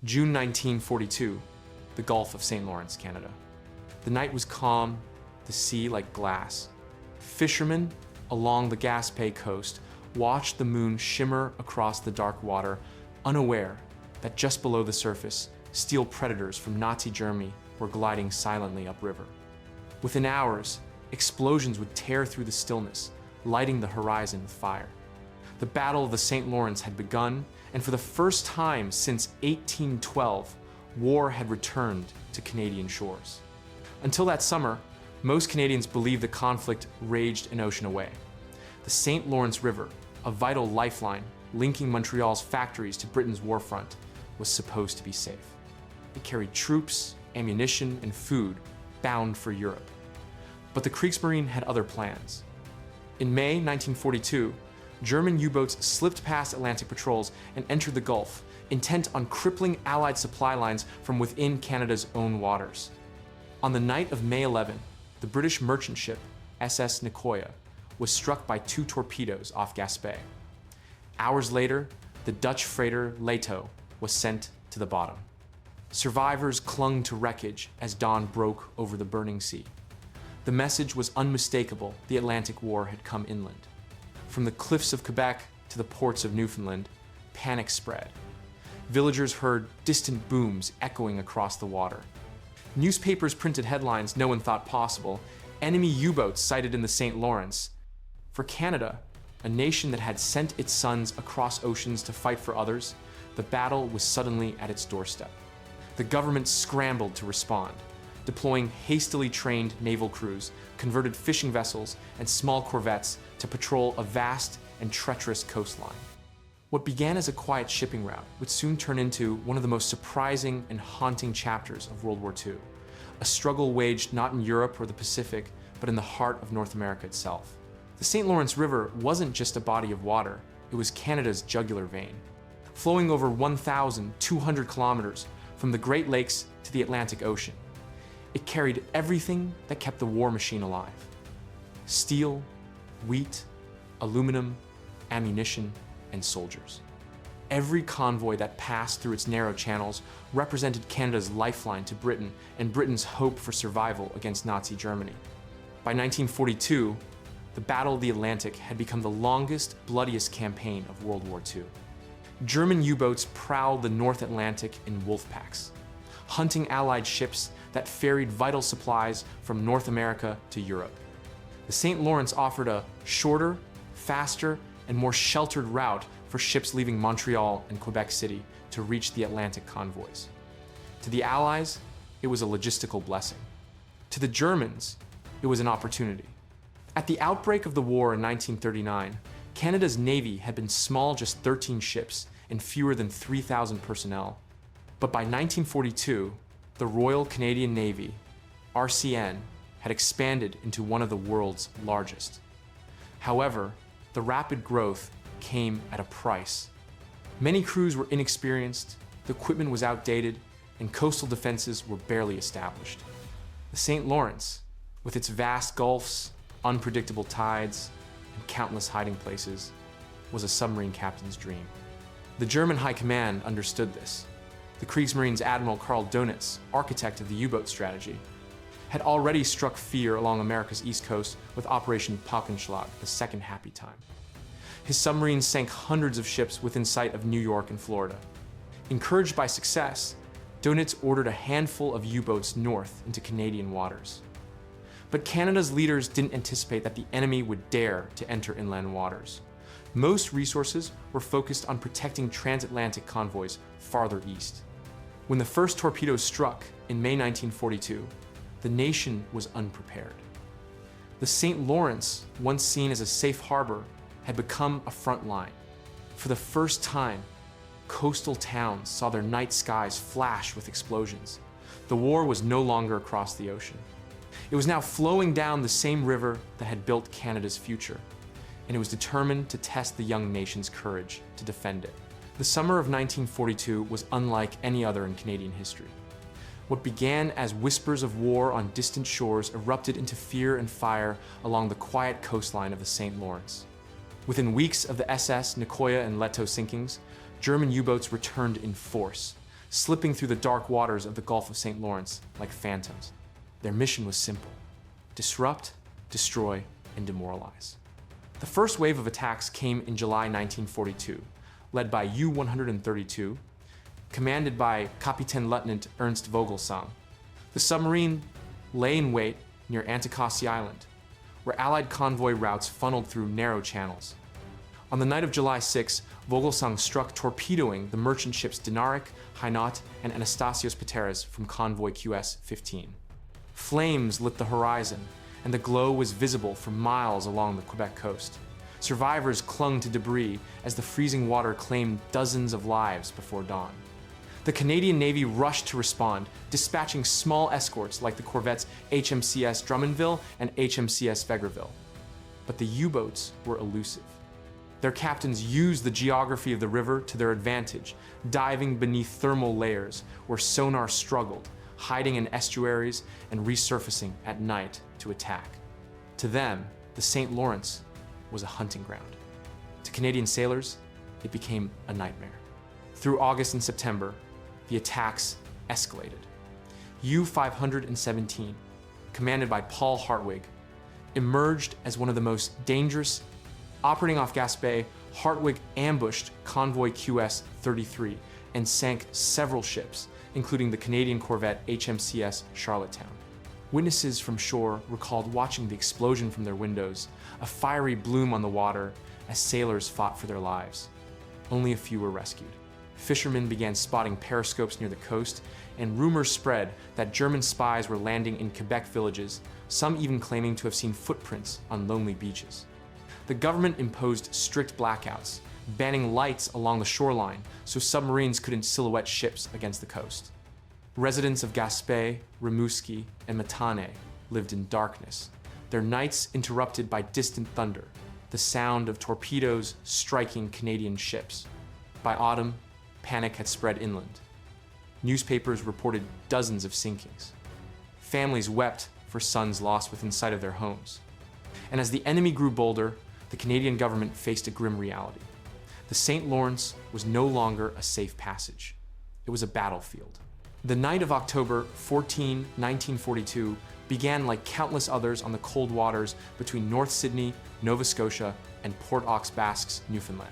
June 1942, the Gulf of St. Lawrence, Canada. The night was calm, the sea like glass. Fishermen along the Gaspé coast watched the moon shimmer across the dark water, unaware that just below the surface, steel predators from Nazi Germany were gliding silently upriver. Within hours, explosions would tear through the stillness, lighting the horizon with fire. The Battle of the St. Lawrence had begun, and for the first time since 1812, war had returned to Canadian shores. Until that summer, most Canadians believed the conflict raged an ocean away. The St. Lawrence River, a vital lifeline linking Montreal's factories to Britain's warfront, was supposed to be safe. It carried troops, ammunition, and food bound for Europe. But the Kriegsmarine had other plans. In May 1942, German U-boats slipped past Atlantic patrols and entered the Gulf, intent on crippling Allied supply lines from within Canada's own waters. On the night of May 11, the British merchant ship SS Nicoya was struck by 2 torpedoes off Gaspé. Hours later, the Dutch freighter Leto was sent to the bottom. Survivors clung to wreckage as dawn broke over the burning sea. The message was unmistakable: the Atlantic War had come inland. From the cliffs of Quebec to the ports of Newfoundland, panic spread. Villagers heard distant booms echoing across the water. Newspapers printed headlines no one thought possible: enemy U-boats sighted in the St. Lawrence. For Canada, a nation that had sent its sons across oceans to fight for others, the battle was suddenly at its doorstep. The government scrambled to respond, deploying hastily trained naval crews, converted fishing vessels, and small corvettes to patrol a vast and treacherous coastline. What began as a quiet shipping route would soon turn into one of the most surprising and haunting chapters of World War II, a struggle waged not in Europe or the Pacific, but in the heart of North America itself. The St. Lawrence River wasn't just a body of water, it was Canada's jugular vein. Flowing over 1,200 kilometers from the Great Lakes to the Atlantic Ocean, it carried everything that kept the war machine alive: steel, wheat, aluminum, ammunition, and soldiers. Every convoy that passed through its narrow channels represented Canada's lifeline to Britain and Britain's hope for survival against Nazi Germany. By 1942, the Battle of the Atlantic had become the longest, bloodiest campaign of World War II. German U-boats prowled the North Atlantic in wolf packs, hunting Allied ships that ferried vital supplies from North America to Europe. The St. Lawrence offered a shorter, faster, and more sheltered route for ships leaving Montreal and Quebec City to reach the Atlantic convoys. To the Allies, it was a logistical blessing. To the Germans, it was an opportunity. At the outbreak of the war in 1939, Canada's Navy had been small, just 13 ships and fewer than 3,000 personnel. But by 1942, the Royal Canadian Navy, RCN, had expanded into one of the world's largest. However, the rapid growth came at a price. Many crews were inexperienced, the equipment was outdated, and coastal defenses were barely established. The St. Lawrence, with its vast gulfs, unpredictable tides, and countless hiding places, was a submarine captain's dream. The German High Command understood this. The Kriegsmarine's Admiral Karl Dönitz, architect of the U-boat strategy, had already struck fear along America's east coast with Operation Paukenschlag, the Second Happy Time. His submarines sank hundreds of ships within sight of New York and Florida. Encouraged by success, Dönitz ordered a handful of U-boats north into Canadian waters. But Canada's leaders didn't anticipate that the enemy would dare to enter inland waters. Most resources were focused on protecting transatlantic convoys farther east. When the first torpedoes struck in May 1942, the nation was unprepared. The St. Lawrence, once seen as a safe harbor, had become a front line. For the first time, coastal towns saw their night skies flash with explosions. The war was no longer across the ocean. It was now flowing down the same river that had built Canada's future, and it was determined to test the young nation's courage to defend it. The summer of 1942 was unlike any other in Canadian history. What began as whispers of war on distant shores erupted into fear and fire along the quiet coastline of the St. Lawrence. Within weeks of the SS Nicoya and Leto sinkings, German U-boats returned in force, slipping through the dark waters of the Gulf of St. Lawrence like phantoms. Their mission was simple: disrupt, destroy, and demoralize. The first wave of attacks came in July 1942, led by U-132, commanded by Kapitän Lieutenant Ernst Vogelsang. The submarine lay in wait near Anticosti Island, where Allied convoy routes funneled through narrow channels. On the night of July 6, Vogelsang struck torpedoing the merchant ships Dinaric, Hainaut, and Anastasios Pateras from convoy QS-15. Flames lit the horizon, and the glow was visible for miles along the Quebec coast. Survivors clung to debris as the freezing water claimed dozens of lives before dawn. The Canadian Navy rushed to respond, dispatching small escorts like the corvettes HMCS Drummondville and HMCS Vegreville. But the U-boats were elusive. Their captains used the geography of the river to their advantage, diving beneath thermal layers where sonar struggled, hiding in estuaries and resurfacing at night to attack. To them, the St. Lawrence was a hunting ground. To Canadian sailors, it became a nightmare. Through August and September, the attacks escalated. U-517, commanded by Paul Hartwig, emerged as one of the most dangerous. Operating off Gaspé, Hartwig ambushed convoy QS-33 and sank several ships, including the Canadian corvette HMCS Charlottetown. Witnesses from shore recalled watching the explosion from their windows, a fiery bloom on the water as sailors fought for their lives. Only a few were rescued. Fishermen began spotting periscopes near the coast, and rumors spread that German spies were landing in Quebec villages, some even claiming to have seen footprints on lonely beaches. The government imposed strict blackouts, banning lights along the shoreline so submarines couldn't silhouette ships against the coast. Residents of Gaspé, Rimouski, and Matane lived in darkness, their nights interrupted by distant thunder, the sound of torpedoes striking Canadian ships. By autumn, panic had spread inland. Newspapers reported dozens of sinkings. Families wept for sons lost within sight of their homes. And as the enemy grew bolder, the Canadian government faced a grim reality. The St. Lawrence was no longer a safe passage. It was a battlefield. The night of October 14, 1942 began like countless others on the cold waters between North Sydney, Nova Scotia, and Port aux Basques, Newfoundland.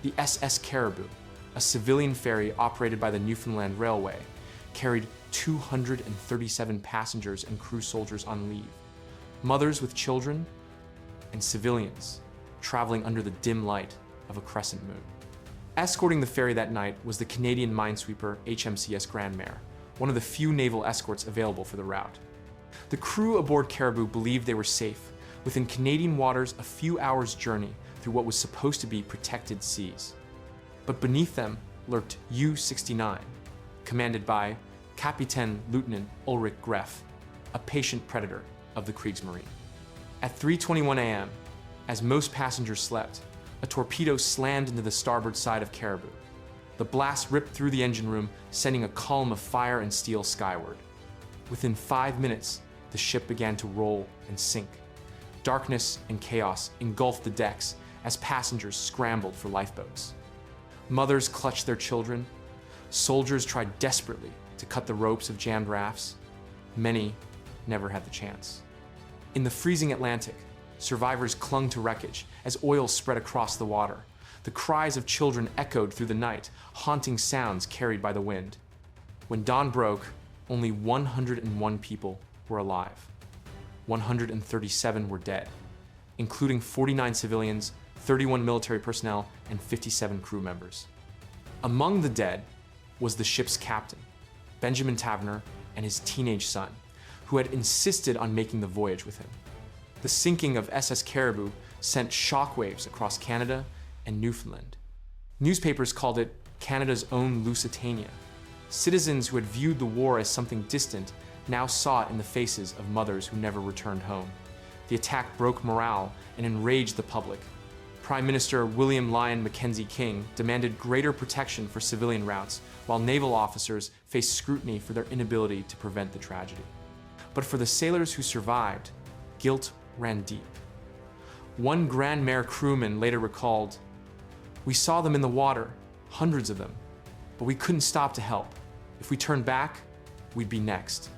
The SS Caribou, a civilian ferry operated by the Newfoundland Railway, carried 237 passengers and crew soldiers on leave, mothers with children, and civilians traveling under the dim light of a crescent moon. Escorting the ferry that night was the Canadian minesweeper HMCS Grand Mare, one of the few naval escorts available for the route. The crew aboard Caribou believed they were safe, within Canadian waters a few hours' journey through what was supposed to be protected seas. But beneath them lurked U-69, commanded by Kapitän Lieutenant Ulrich Greff, a patient predator of the Kriegsmarine. At 3:21 a.m., as most passengers slept, a torpedo slammed into the starboard side of Caribou. The blast ripped through the engine room, sending a column of fire and steel skyward. Within 5 minutes, the ship began to roll and sink. Darkness and chaos engulfed the decks as passengers scrambled for lifeboats. Mothers clutched their children. Soldiers tried desperately to cut the ropes of jammed rafts. Many never had the chance. In the freezing Atlantic, survivors clung to wreckage as oil spread across the water. The cries of children echoed through the night, haunting sounds carried by the wind. When dawn broke, only 101 people were alive. 137 were dead, including 49 civilians, 31 military personnel, and 57 crew members. Among the dead was the ship's captain, Benjamin Taverner, and his teenage son, who had insisted on making the voyage with him. The sinking of SS Caribou sent shockwaves across Canada and Newfoundland. Newspapers called it Canada's own Lusitania. Citizens who had viewed the war as something distant now saw it in the faces of mothers who never returned home. The attack broke morale and enraged the public. Prime Minister William Lyon Mackenzie King demanded greater protection for civilian routes, while naval officers faced scrutiny for their inability to prevent the tragedy. But for the sailors who survived, guilt ran deep. One Grand Mare crewman later recalled, "We saw them in the water, hundreds of them, but we couldn't stop to help. If we turned back, we'd be next.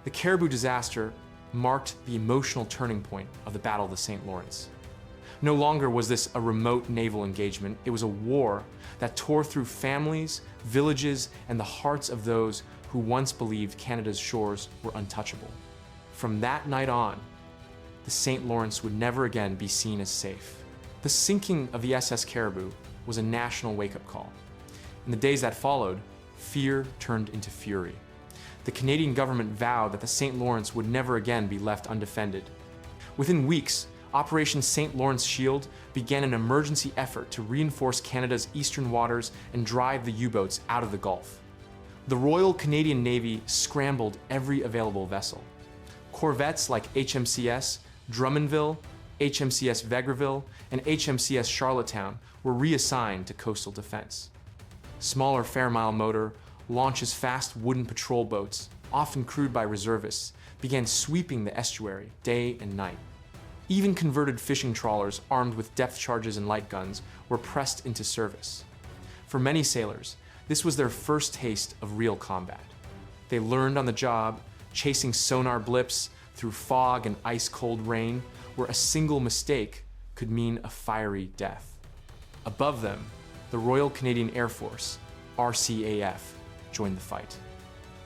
The Caribou disaster marked the emotional turning point of the Battle of the St. Lawrence. No longer was this a remote naval engagement, it was a war that tore through families, villages, and the hearts of those who once believed Canada's shores were untouchable. From that night on, the St. Lawrence would never again be seen as safe. The sinking of the SS Caribou was a national wake-up call. In the days that followed, fear turned into fury. The Canadian government vowed that the St. Lawrence would never again be left undefended. Within weeks, Operation St. Lawrence Shield began an emergency effort to reinforce Canada's eastern waters and drive the U-boats out of the Gulf. The Royal Canadian Navy scrambled every available vessel. Corvettes like HMCS Drummondville, HMCS Vegreville, and HMCS Charlottetown were reassigned to coastal defense. Smaller Fairmile motor, launch-as-fast wooden patrol boats, often crewed by reservists, began sweeping the estuary day and night. Even converted fishing trawlers armed with depth charges and light guns were pressed into service. For many sailors, this was their first taste of real combat. They learned on the job, chasing sonar blips through fog and ice-cold rain, where a single mistake could mean a fiery death. Above them, the Royal Canadian Air Force, RCAF, joined the fight.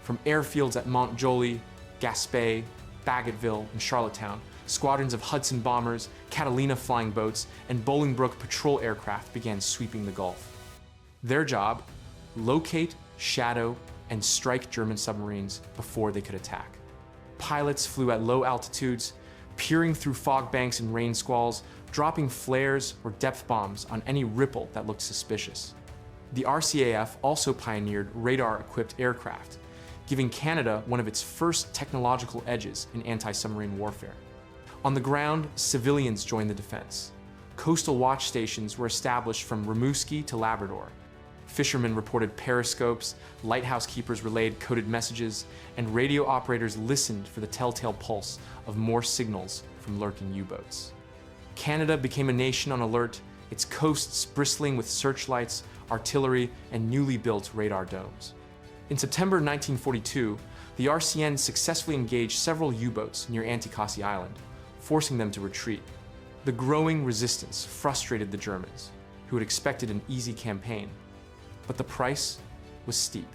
From airfields at Mont-Joli, Gaspé, Bagotville, and Charlottetown, squadrons of Hudson bombers, Catalina flying boats, and Bolingbroke patrol aircraft began sweeping the Gulf. Their job: locate, shadow, and strike German submarines before they could attack. Pilots flew at low altitudes, peering through fog banks and rain squalls, dropping flares or depth bombs on any ripple that looked suspicious. The RCAF also pioneered radar-equipped aircraft, giving Canada one of its first technological edges in anti-submarine warfare. On the ground, civilians joined the defense. Coastal watch stations were established from Rimouski to Labrador. Fishermen reported periscopes, lighthouse keepers relayed coded messages, and radio operators listened for the telltale pulse of more signals from lurking U-boats. Canada became a nation on alert, its coasts bristling with searchlights, artillery, and newly built radar domes. In September 1942, the RCN successfully engaged several U-boats near Anticosti Island, forcing them to retreat. The growing resistance frustrated the Germans, who had expected an easy campaign. But the price was steep.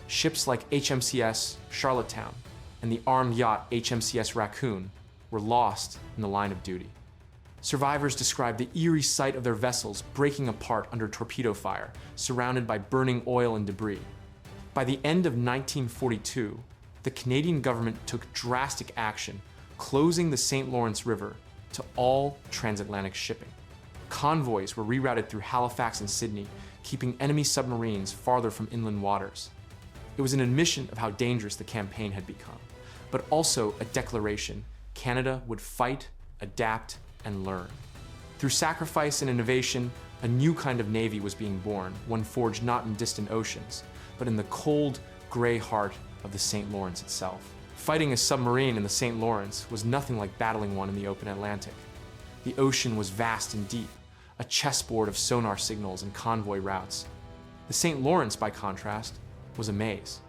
Ships like HMCS Charlottetown and the armed yacht HMCS Raccoon were lost in the line of duty. Survivors described the eerie sight of their vessels breaking apart under torpedo fire, surrounded by burning oil and debris. By the end of 1942, the Canadian government took drastic action, closing the St. Lawrence River to all transatlantic shipping. Convoys were rerouted through Halifax and Sydney, keeping enemy submarines farther from inland waters. It was an admission of how dangerous the campaign had become, but also a declaration Canada would fight, adapt, and learn. Through sacrifice and innovation, a new kind of navy was being born, one forged not in distant oceans, but in the cold, gray heart of the St. Lawrence itself. Fighting a submarine in the St. Lawrence was nothing like battling one in the open Atlantic. The ocean was vast and deep, a chessboard of sonar signals and convoy routes. The St. Lawrence, by contrast, was a maze.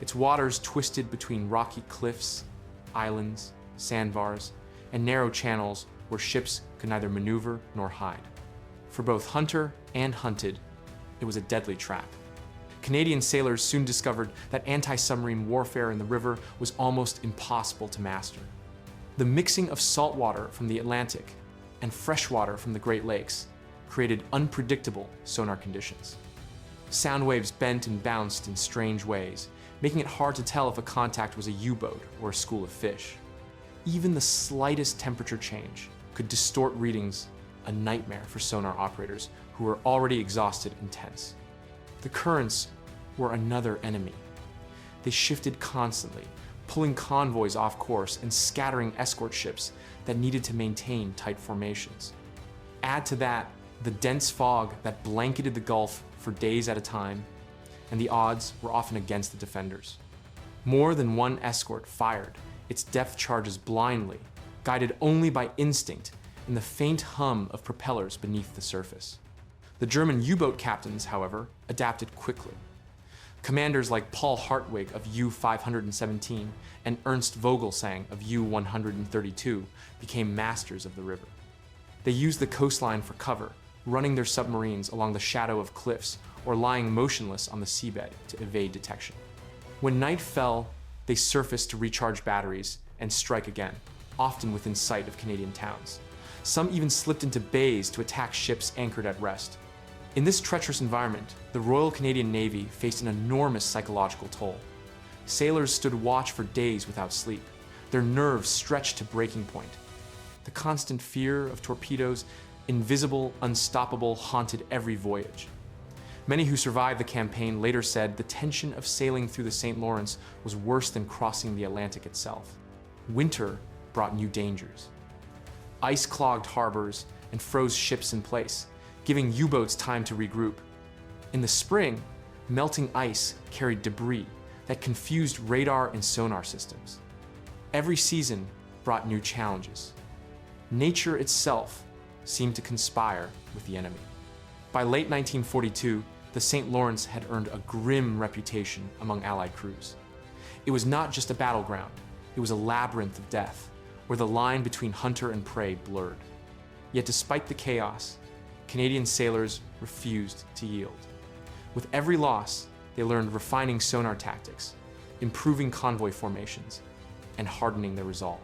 Its waters twisted between rocky cliffs, islands, sandbars, and narrow channels where ships could neither maneuver nor hide. For both hunter and hunted, it was a deadly trap. Canadian sailors soon discovered that anti-submarine warfare in the river was almost impossible to master. The mixing of salt water from the Atlantic and fresh water from the Great Lakes created unpredictable sonar conditions. Sound waves bent and bounced in strange ways, making it hard to tell if a contact was a U-boat or a school of fish. Even the slightest temperature change could distort readings, a nightmare for sonar operators who were already exhausted and tense. The currents were another enemy. They shifted constantly, pulling convoys off course and scattering escort ships that needed to maintain tight formations. Add to that the dense fog that blanketed the Gulf for days at a time, and the odds were often against the defenders. More than one escort fired its depth charges blindly, guided only by instinct and the faint hum of propellers beneath the surface. The German U-boat captains, however, adapted quickly. Commanders like Paul Hartwig of U-517 and Ernst Vogelsang of U-132 became masters of the river. They used the coastline for cover, running their submarines along the shadow of cliffs or lying motionless on the seabed to evade detection. When night fell, they surfaced to recharge batteries and strike again, often within sight of Canadian towns. Some even slipped into bays to attack ships anchored at rest. In this treacherous environment, the Royal Canadian Navy faced an enormous psychological toll. Sailors stood watch for days without sleep, their nerves stretched to breaking point. The constant fear of torpedoes, invisible, unstoppable, haunted every voyage. Many who survived the campaign later said the tension of sailing through the St. Lawrence was worse than crossing the Atlantic itself. Winter brought new dangers. Ice clogged harbors and froze ships in place, giving U-boats time to regroup. In the spring, melting ice carried debris that confused radar and sonar systems. Every season brought new challenges. Nature itself seemed to conspire with the enemy. By late 1942, the St. Lawrence had earned a grim reputation among Allied crews. It was not just a battleground, it was a labyrinth of death, where the line between hunter and prey blurred. Yet despite the chaos, Canadian sailors refused to yield. With every loss, they learned refining sonar tactics, improving convoy formations, and hardening their resolve.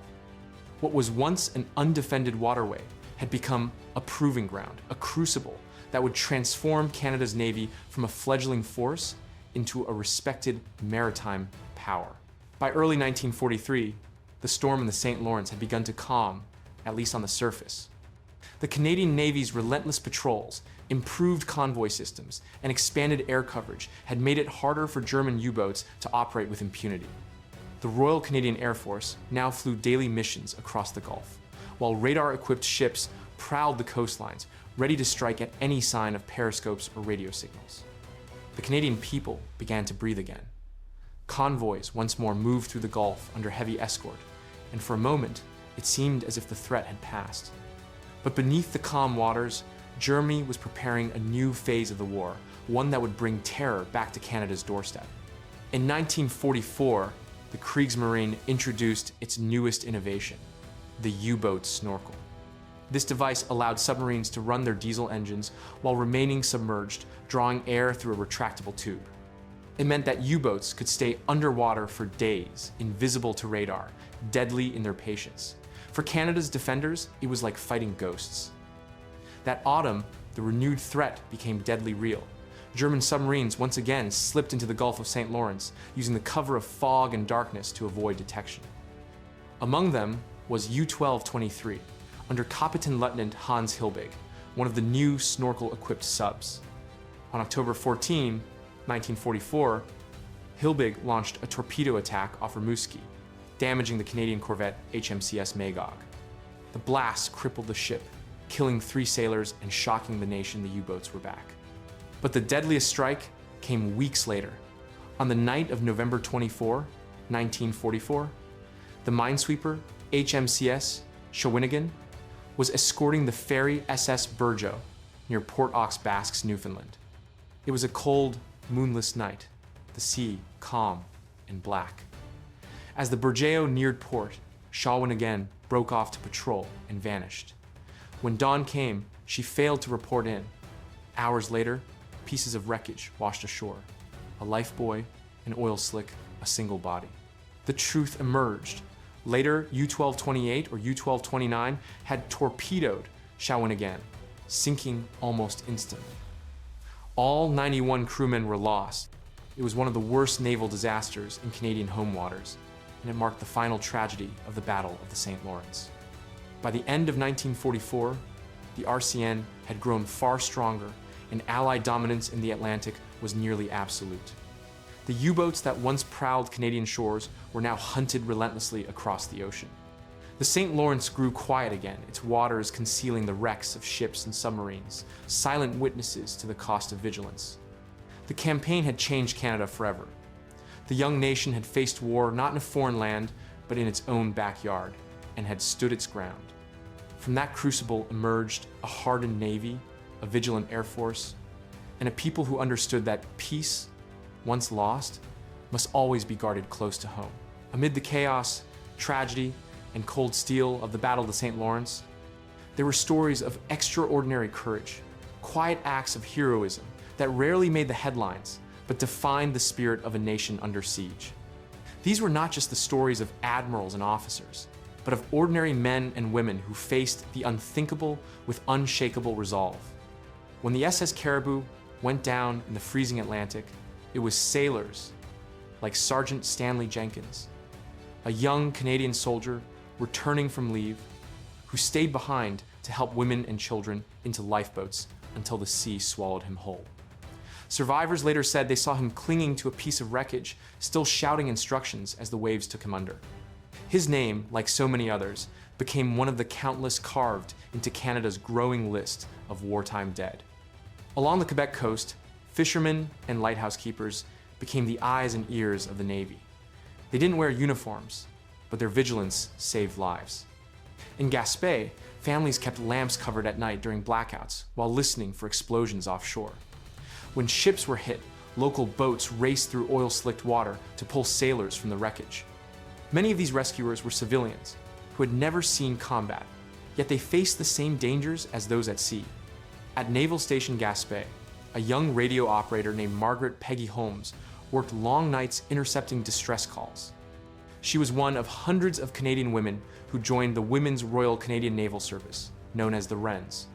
What was once an undefended waterway had become a proving ground, a crucible that would transform Canada's Navy from a fledgling force into a respected maritime power. By early 1943, the storm in the St. Lawrence had begun to calm, at least on the surface. The Canadian Navy's relentless patrols, improved convoy systems, and expanded air coverage had made it harder for German U-boats to operate with impunity. The Royal Canadian Air Force now flew daily missions across the Gulf, while radar-equipped ships prowled the coastlines, ready to strike at any sign of periscopes or radio signals. The Canadian people began to breathe again. Convoys once more moved through the Gulf under heavy escort, and for a moment, it seemed as if the threat had passed. But beneath the calm waters, Germany was preparing a new phase of the war, one that would bring terror back to Canada's doorstep. In 1944, the Kriegsmarine introduced its newest innovation, the U-boat snorkel. This device allowed submarines to run their diesel engines while remaining submerged, drawing air through a retractable tube. It meant that U-boats could stay underwater for days, invisible to radar, deadly in their patience. For Canada's defenders, it was like fighting ghosts. That autumn, the renewed threat became deadly real. German submarines once again slipped into the Gulf of St. Lawrence, using the cover of fog and darkness to avoid detection. Among them was U-1223, under Captain Lieutenant Hans Hilbig, one of the new snorkel-equipped subs. On October 14, 1944, Hilbig launched a torpedo attack off Rimouski, damaging the Canadian corvette HMCS Magog. The blast crippled the ship, killing 3 sailors and shocking the nation the U-boats were back. But the deadliest strike came weeks later. On the night of November 24, 1944, the minesweeper HMCS Shawinigan was escorting the ferry SS Burjo near Port aux Basques, Newfoundland. It was a cold, moonless night, the sea calm and black. As the Burjo neared port, Shawinigan broke off to patrol and vanished. When dawn came, she failed to report in. Hours later, pieces of wreckage washed ashore. A lifebuoy, an oil slick, a single body. The truth emerged. Later, U-1228 or U-1229 had torpedoed Shawinigan, sinking almost instantly. All 91 crewmen were lost. It was one of the worst naval disasters in Canadian home waters, and it marked the final tragedy of the Battle of the St. Lawrence. By the end of 1944, the RCN had grown far stronger, and Allied dominance in the Atlantic was nearly absolute. The U-boats that once prowled Canadian shores were now hunted relentlessly across the ocean. The St. Lawrence grew quiet again, its waters concealing the wrecks of ships and submarines, silent witnesses to the cost of vigilance. The campaign had changed Canada forever. The young nation had faced war not in a foreign land, but in its own backyard, and had stood its ground. From that crucible emerged a hardened navy, a vigilant air force, and a people who understood that peace, once lost, must always be guarded close to home. Amid the chaos, tragedy, and cold steel of the Battle of the St. Lawrence, there were stories of extraordinary courage, quiet acts of heroism that rarely made the headlines, but defined the spirit of a nation under siege. These were not just the stories of admirals and officers, but of ordinary men and women who faced the unthinkable with unshakable resolve. When the SS Caribou went down in the freezing Atlantic, it was sailors like Sergeant Stanley Jenkins, a young Canadian soldier returning from leave, who stayed behind to help women and children into lifeboats until the sea swallowed him whole. Survivors later said they saw him clinging to a piece of wreckage, still shouting instructions as the waves took him under. His name, like so many others, became one of the countless carved into Canada's growing list of wartime dead. Along the Quebec coast, fishermen and lighthouse keepers became the eyes and ears of the Navy. They didn't wear uniforms, but their vigilance saved lives. In Gaspé, families kept lamps covered at night during blackouts while listening for explosions offshore. When ships were hit, local boats raced through oil-slicked water to pull sailors from the wreckage. Many of these rescuers were civilians who had never seen combat, yet they faced the same dangers as those at sea. At Naval Station Gaspé, a young radio operator named Margaret Peggy Holmes worked long nights intercepting distress calls. She was one of hundreds of Canadian women who joined the Women's Royal Canadian Naval Service, known as the Wrens.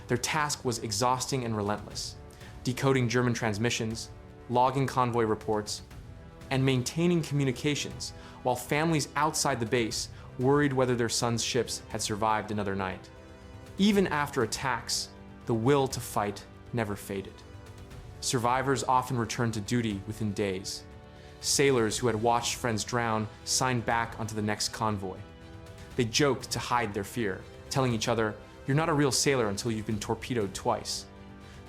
Their task was exhausting and relentless, decoding German transmissions, logging convoy reports, and maintaining communications while families outside the base worried whether their sons' ships had survived another night. Even after attacks, the will to fight never faded. Survivors often returned to duty within days. Sailors who had watched friends drown signed back onto the next convoy. They joked to hide their fear, telling each other, "You're not a real sailor until you've been torpedoed twice."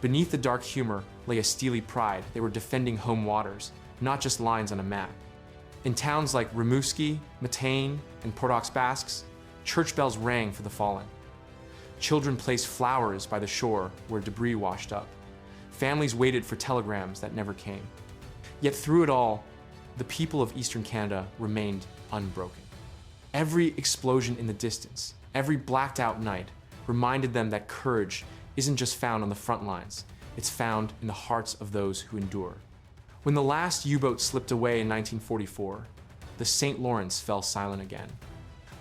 Beneath the dark humor lay a steely pride. They were defending home waters, not just lines on a map. In towns like Rimouski, Matane, and Port-aux-Basques, church bells rang for the fallen. Children placed flowers by the shore where debris washed up. Families waited for telegrams that never came. Yet through it all, the people of Eastern Canada remained unbroken. Every explosion in the distance, every blacked out night, reminded them that courage isn't just found on the front lines, it's found in the hearts of those who endure. When the last U-boat slipped away in 1944, the St. Lawrence fell silent again.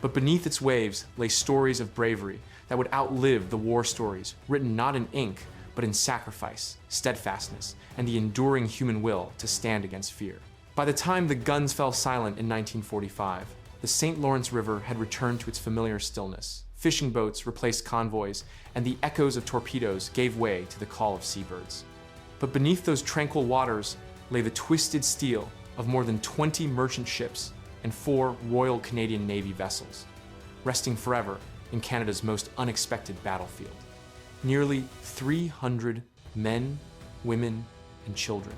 But beneath its waves lay stories of bravery that would outlive the war stories written not in ink, but in sacrifice, steadfastness, and the enduring human will to stand against fear. By the time the guns fell silent in 1945, the St. Lawrence River had returned to its familiar stillness. Fishing boats replaced convoys, and the echoes of torpedoes gave way to the call of seabirds. But beneath those tranquil waters lay the twisted steel of more than 20 merchant ships and 4 Royal Canadian Navy vessels, resting forever in Canada's most unexpected battlefield. Nearly 300 men, women, and children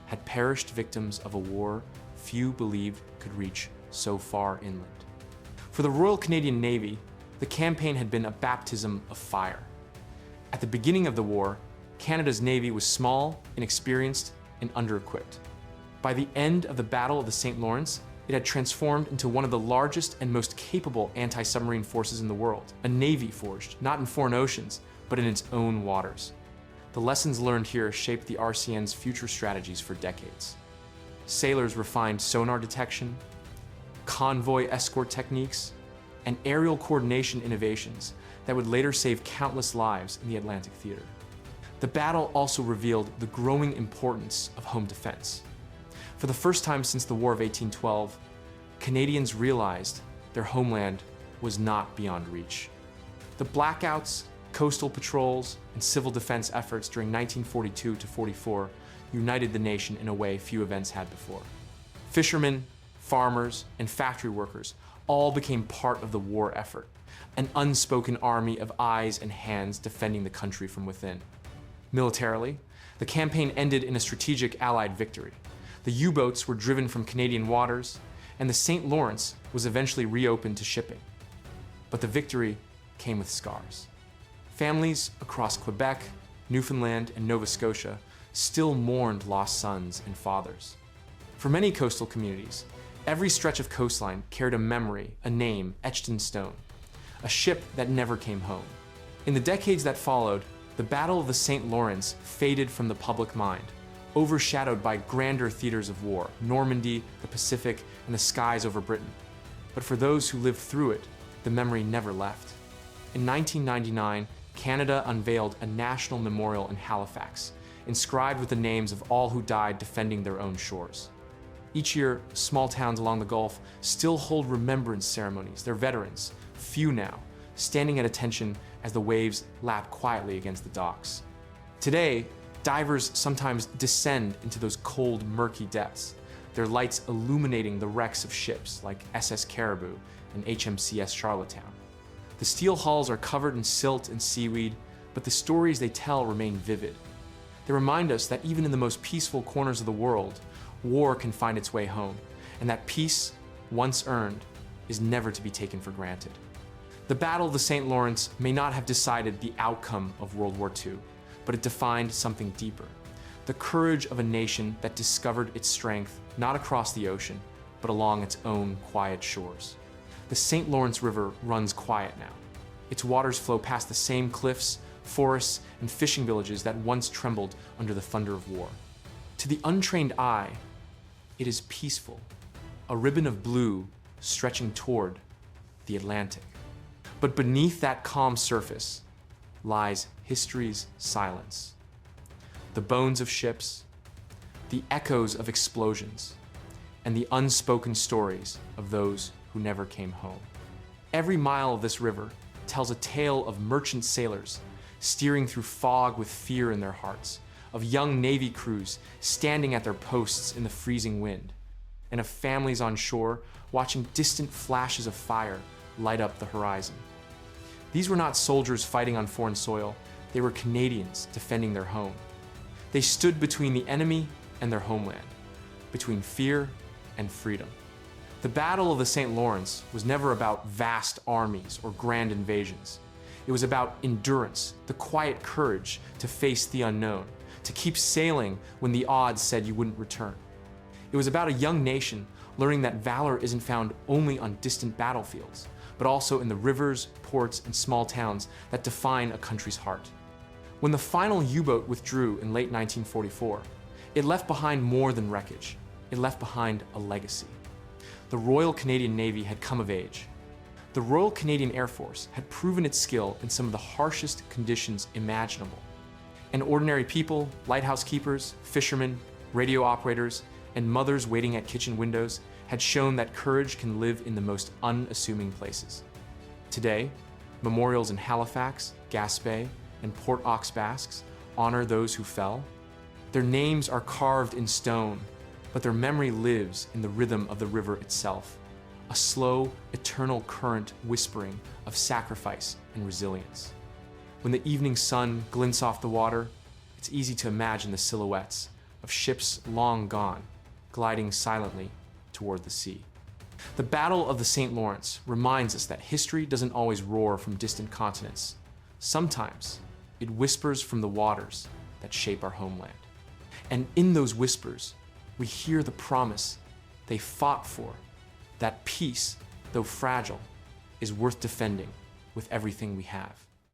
had perished victims of a war few believed could reach so far inland. For the Royal Canadian Navy, the campaign had been a baptism of fire. At the beginning of the war, Canada's Navy was small, inexperienced, and under-equipped. By the end of the Battle of the St. Lawrence, it had transformed into one of the largest and most capable anti-submarine forces in the world, a navy forged not in foreign oceans, but in its own waters. The lessons learned here shaped the RCN's future strategies for decades. Sailors refined sonar detection, convoy escort techniques, and aerial coordination innovations that would later save countless lives in the Atlantic theater. The battle also revealed the growing importance of home defense. For the first time since the War of 1812, Canadians realized their homeland was not beyond reach. The blackouts, coastal patrols, and civil defense efforts during 1942 to 44 united the nation in a way few events had before. Fishermen, farmers, and factory workers all became part of the war effort, an unspoken army of eyes and hands defending the country from within. Militarily, the campaign ended in a strategic Allied victory. The U-boats were driven from Canadian waters, and the St. Lawrence was eventually reopened to shipping. But the victory came with scars. Families across Quebec, Newfoundland, and Nova Scotia still mourned lost sons and fathers. For many coastal communities, every stretch of coastline carried a memory, a name etched in stone, a ship that never came home. In the decades that followed, the Battle of the St. Lawrence faded from the public mind, overshadowed by grander theaters of war, Normandy, the Pacific, and the skies over Britain. But for those who lived through it, the memory never left. In 1999, Canada unveiled a national memorial in Halifax, inscribed with the names of all who died defending their own shores. Each year, small towns along the Gulf still hold remembrance ceremonies, their veterans, few now, standing at attention as the waves lap quietly against the docks. Today, divers sometimes descend into those cold, murky depths, their lights illuminating the wrecks of ships like SS Caribou and HMCS Charlottetown. The steel hulls are covered in silt and seaweed, but the stories they tell remain vivid. They remind us that even in the most peaceful corners of the world, war can find its way home, and that peace, once earned, is never to be taken for granted. The Battle of the St. Lawrence may not have decided the outcome of World War II, but it defined something deeper. The courage of a nation that discovered its strength not across the ocean, but along its own quiet shores. The St. Lawrence River runs quiet now. Its waters flow past the same cliffs, forests, and fishing villages that once trembled under the thunder of war. To the untrained eye, it is peaceful, a ribbon of blue stretching toward the Atlantic. But beneath that calm surface lies history's silence. The bones of ships, the echoes of explosions, and the unspoken stories of those who never came home. Every mile of this river tells a tale of merchant sailors steering through fog with fear in their hearts, of young Navy crews standing at their posts in the freezing wind, and of families on shore watching distant flashes of fire light up the horizon. These were not soldiers fighting on foreign soil, they were Canadians defending their home. They stood between the enemy and their homeland, between fear and freedom. The Battle of the St. Lawrence was never about vast armies or grand invasions. It was about endurance, the quiet courage to face the unknown, to keep sailing when the odds said you wouldn't return. It was about a young nation learning that valor isn't found only on distant battlefields, but also in the rivers, ports, and small towns that define a country's heart. When the final U-boat withdrew in late 1944, it left behind more than wreckage. It left behind a legacy. The Royal Canadian Navy had come of age. The Royal Canadian Air Force had proven its skill in some of the harshest conditions imaginable. And ordinary people, lighthouse keepers, fishermen, radio operators, and mothers waiting at kitchen windows had shown that courage can live in the most unassuming places. Today, memorials in Halifax, Gaspé, and Port aux Basques honor those who fell. Their names are carved in stone, but their memory lives in the rhythm of the river itself, a slow, eternal current whispering of sacrifice and resilience. When the evening sun glints off the water, it's easy to imagine the silhouettes of ships long gone, gliding silently toward the sea. The Battle of the St. Lawrence reminds us that history doesn't always roar from distant continents. Sometimes it whispers from the waters that shape our homeland. And in those whispers, we hear the promise they fought for, that peace, though fragile, is worth defending with everything we have.